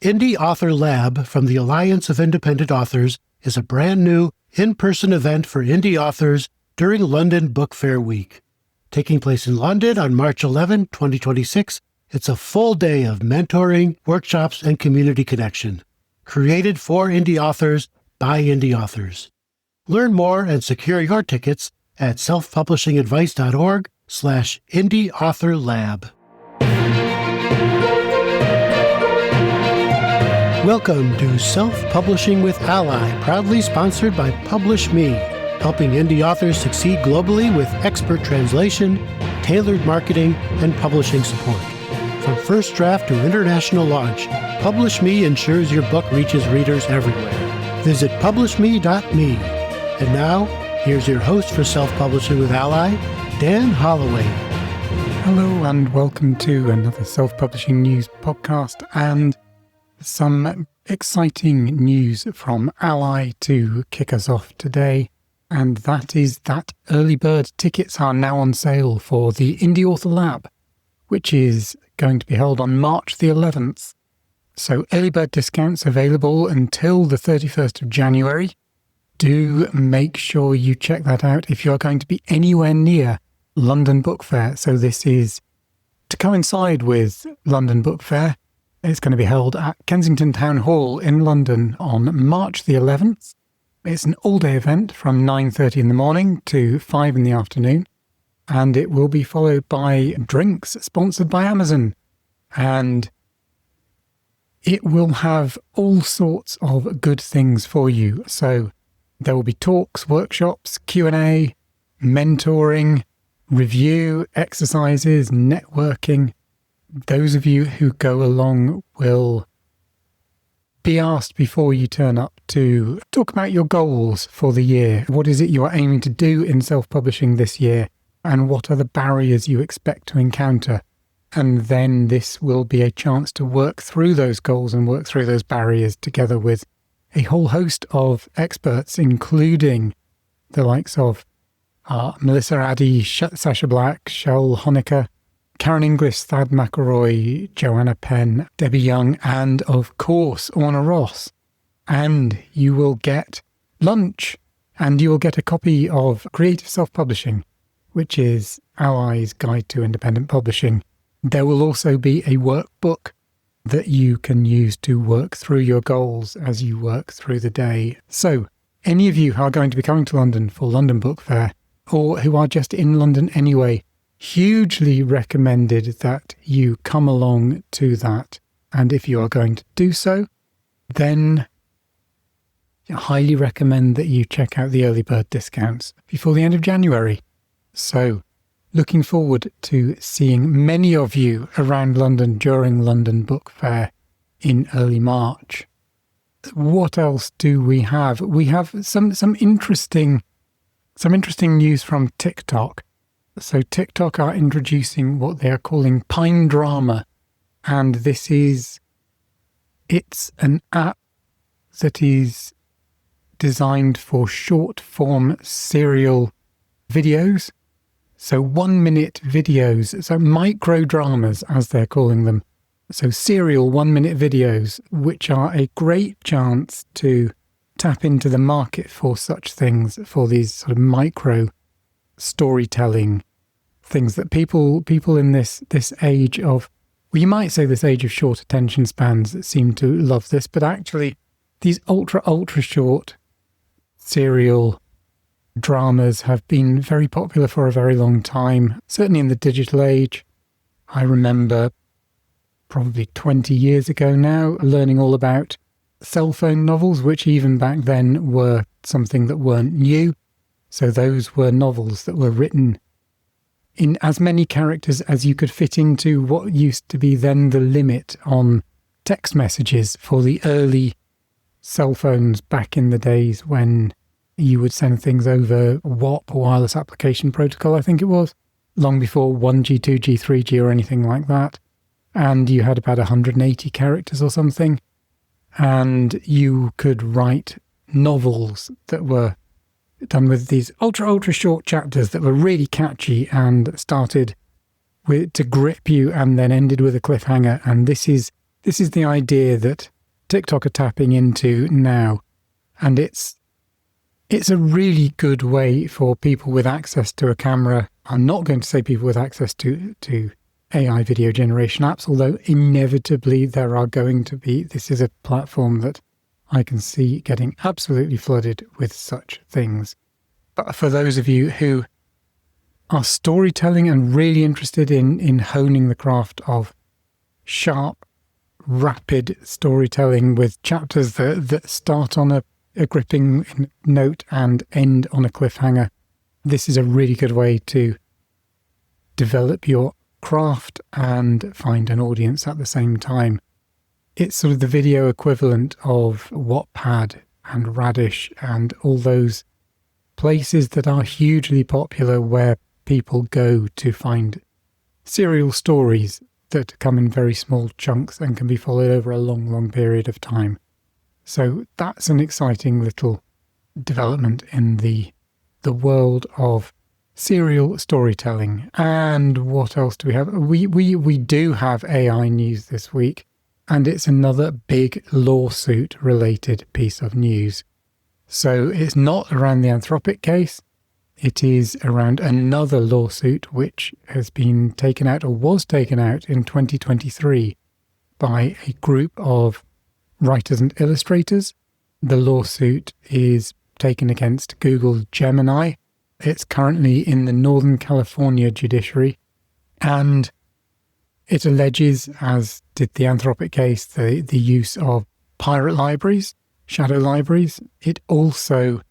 Indie Author Lab from the Alliance of Independent Authors is a brand new in-person event for indie authors during London Book Fair Week. Taking place in London on March 11, 2026, it's a full day of mentoring, workshops, and community connection. Created for indie authors by indie authors. Learn more and secure your tickets at selfpublishingadvice.org/indieauthorlab. Welcome to Self-Publishing with Ally, proudly sponsored by Publish Me, helping indie authors succeed globally with expert translation, tailored marketing, and publishing support. From first draft to international launch, Publish Me ensures your book reaches readers everywhere. Visit publishme.me. And now, here's your host for Self-Publishing with Ally, Dan Holloway. Hello and welcome to another Self-Publishing News podcast and some exciting news from Ally to kick us off today. And that is that early bird tickets are now on sale for the Indie Author Lab, which is going to be held on March the 11th. So early bird discounts available until the 31st of January. Do make sure you check that out if you're going to be anywhere near London Book Fair. So this is to coincide with London Book Fair. It's going to be held at Kensington Town Hall in London on March the 11th. It's an all-day event from 9:30 in the morning to 5 in the afternoon. And it will be followed by drinks sponsored by Amazon. And it will have all sorts of good things for you. So there will be talks, workshops, Q&A, mentoring, review, exercises, networking. Those of you who go along will be asked before you turn up to talk about your goals for the year. What is it you are aiming to do in self-publishing this year? And what are the barriers you expect to encounter? And then this will be a chance to work through those goals and work through those barriers together with a whole host of experts, including the likes of Melissa Addy, Sasha Black, Shel Honecker, Karen Inglis, Thad McElroy, Joanna Penn, Debbie Young, and of course, Orna Ross. And you will get lunch, and you will get a copy of Creative Self-Publishing, which is Ally's Guide to Independent Publishing. There will also be a workbook that you can use to work through your goals as you work through the day. So, any of you who are going to be coming to London for London Book Fair, or who are just in London anyway, hugely recommended that you come along to that. And if you are going to do so, then I highly recommend that you check out the early bird discounts before the end of January. So, looking forward to seeing many of you around London during London Book Fair in early March. What else do we have? We have some interesting news from TikTok. So TikTok are introducing what they are calling Pine Drama, and it's an app that is designed for short form serial videos. So 1 minute videos, so micro dramas as they're calling them. So serial 1 minute videos, which are a great chance to tap into the market for such things, for these sort of micro storytelling things that people in this age of, well, you might say this age of short attention spans seem to love this, but actually these ultra short serial dramas have been very popular for a very long time, certainly in the digital age. I remember probably 20 years ago now learning all about cell phone novels, which even back then were something that weren't new. So those were novels that were written in as many characters as you could fit into what used to be then the limit on text messages for the early cell phones back in the days when you would send things over WAP, Wireless Application Protocol, I think it was, long before 1G, 2G, 3G or anything like that. And you had about 180 characters or something. And you could write novels that were done with these ultra short chapters that were really catchy and started with to grip you and then ended with a cliffhanger. And this is this is the idea that TikTok are tapping into now, and it's a really good way for people with access to a camera. I'm not going to say people with access to AI video generation apps, although inevitably there are going to be. This is a platform that I can see getting absolutely flooded with such things. But for those of you who are storytelling and really interested in honing the craft of sharp, rapid storytelling with chapters that start on a gripping note and end on a cliffhanger, this is a really good way to develop your craft and find an audience at the same time. It's sort of the video equivalent of Wattpad and Radish and all those places that are hugely popular where people go to find serial stories that come in very small chunks and can be followed over a long, long period of time. So that's an exciting little development in the world of serial storytelling. And what else do we have? We do have AI news this week, and it's another big lawsuit-related piece of news. So it's not around the Anthropic case. It is around another lawsuit which has been taken out, or was taken out in 2023 by a group of writers and illustrators. The lawsuit is taken against Google Gemini. It's currently in the Northern California judiciary, and it alleges, as did the Anthropic case, the use of pirate libraries, shadow libraries. It also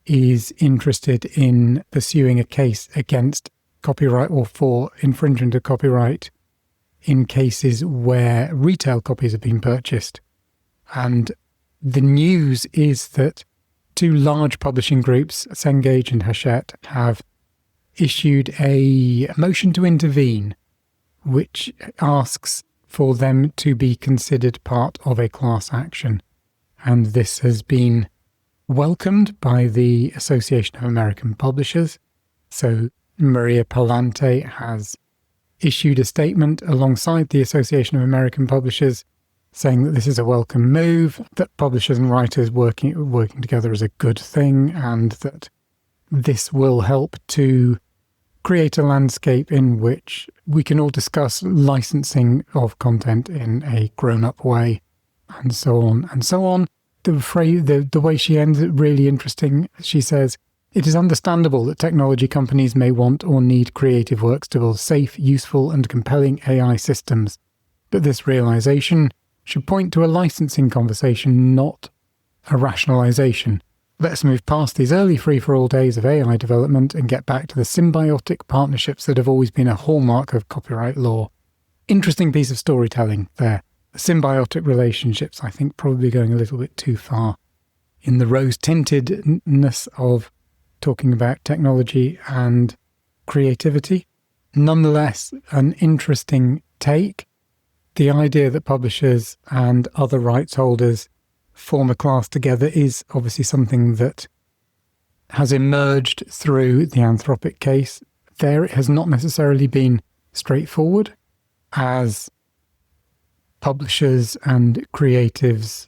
is interested in pursuing a case against copyright or for infringement of copyright in cases where retail copies have been purchased. And the news is that two large publishing groups, Cengage and Hachette, have issued a motion to intervene, which asks for them to be considered part of a class action. And this has been welcomed by the Association of American Publishers. So Maria Palante has issued a statement alongside the Association of American Publishers saying that this is a welcome move, that publishers and writers working together is a good thing, and that this will help to create a landscape in which we can all discuss licensing of content in a grown-up way, and so on and so on. The way she ends it really interesting. She says, "It is understandable that technology companies may want or need creative works to build safe, useful, and compelling AI systems. But this realization should point to a licensing conversation, not a rationalization. Let's move past these early free-for-all days of AI development and get back to the symbiotic partnerships that have always been a hallmark of copyright law." Interesting piece of storytelling there. Symbiotic relationships, I think, probably going a little bit too far in the rose-tintedness of talking about technology and creativity. Nonetheless, an interesting take. The idea that publishers and other rights holders form a class together is obviously something that has emerged through the Anthropic case. There, it has not necessarily been straightforward, as publishers and creatives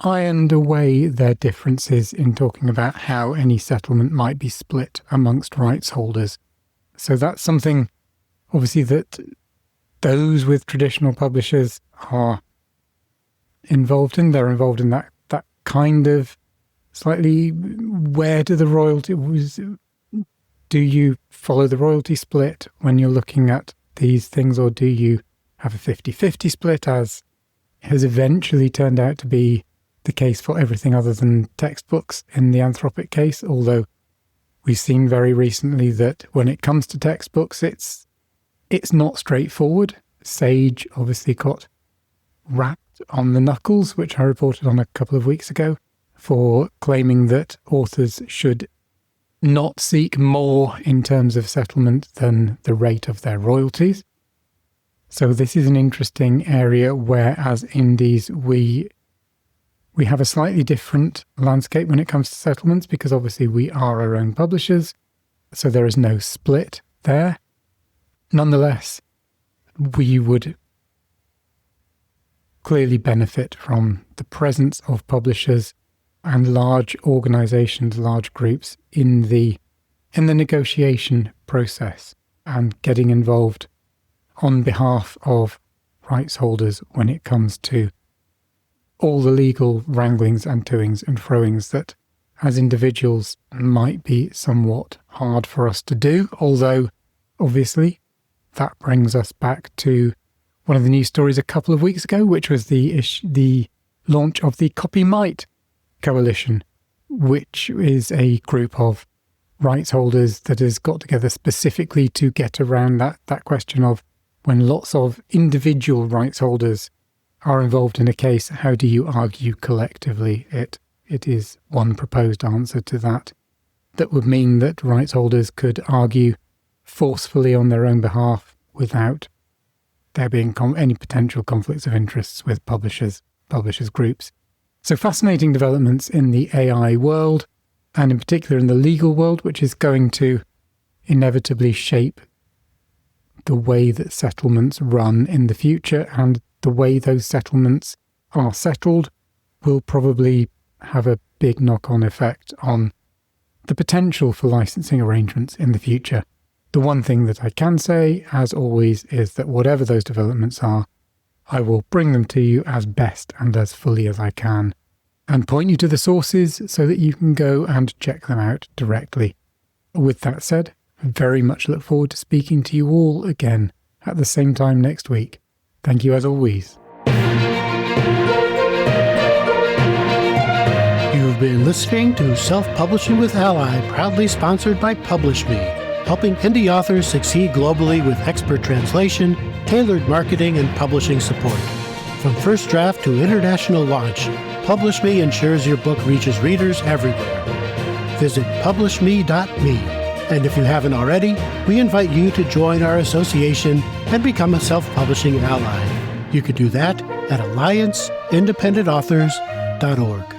ironed away their differences in talking about how any settlement might be split amongst rights holders. So that's something, obviously, that those with traditional publishers are involved in. They're involved in that kind of slightly, where do the royalties, do you follow the royalty split when you're looking at these things, or do you have a 50-50 split, as has eventually turned out to be the case for everything other than textbooks in the Anthropic case, although we've seen very recently that when it comes to textbooks, it's not straightforward. Sage obviously got wrapped on the knuckles, which I reported on a couple of weeks ago, for claiming that authors should not seek more in terms of settlement than the rate of their royalties. So this is an interesting area where, as indies, we have a slightly different landscape when it comes to settlements, because obviously we are our own publishers, so there is no split there. Nonetheless, we would clearly benefit from the presence of publishers and large organizations, large groups in the negotiation process and getting involved on behalf of rights holders when it comes to all the legal wranglings and toings and froings that as individuals might be somewhat hard for us to do, although obviously that brings us back to one of the news stories a couple of weeks ago, which was the launch of the Copymight Coalition, which is a group of rights holders that has got together specifically to get around that question of when lots of individual rights holders are involved in a case, how do you argue collectively? It is one proposed answer to that would mean that rights holders could argue forcefully on their own behalf without there being any potential conflicts of interests with publishers groups. So fascinating developments in the AI world, and in particular in the legal world, which is going to inevitably shape the way that settlements run in the future, and the way those settlements are settled will probably have a big knock-on effect on the potential for licensing arrangements in the future. The one thing that I can say, as always, is that whatever those developments are, I will bring them to you as best and as fully as I can, and point you to the sources so that you can go and check them out directly. With that said, I very much look forward to speaking to you all again at the same time next week. Thank you as always. You've been listening to Self-Publishing with Ally, proudly sponsored by PublishMe, helping indie authors succeed globally with expert translation, tailored marketing, and publishing support. From first draft to international launch, PublishMe ensures your book reaches readers everywhere. Visit publishme.me, and if you haven't already, we invite you to join our association and become a self-publishing ally. You could do that at allianceindependentauthors.org.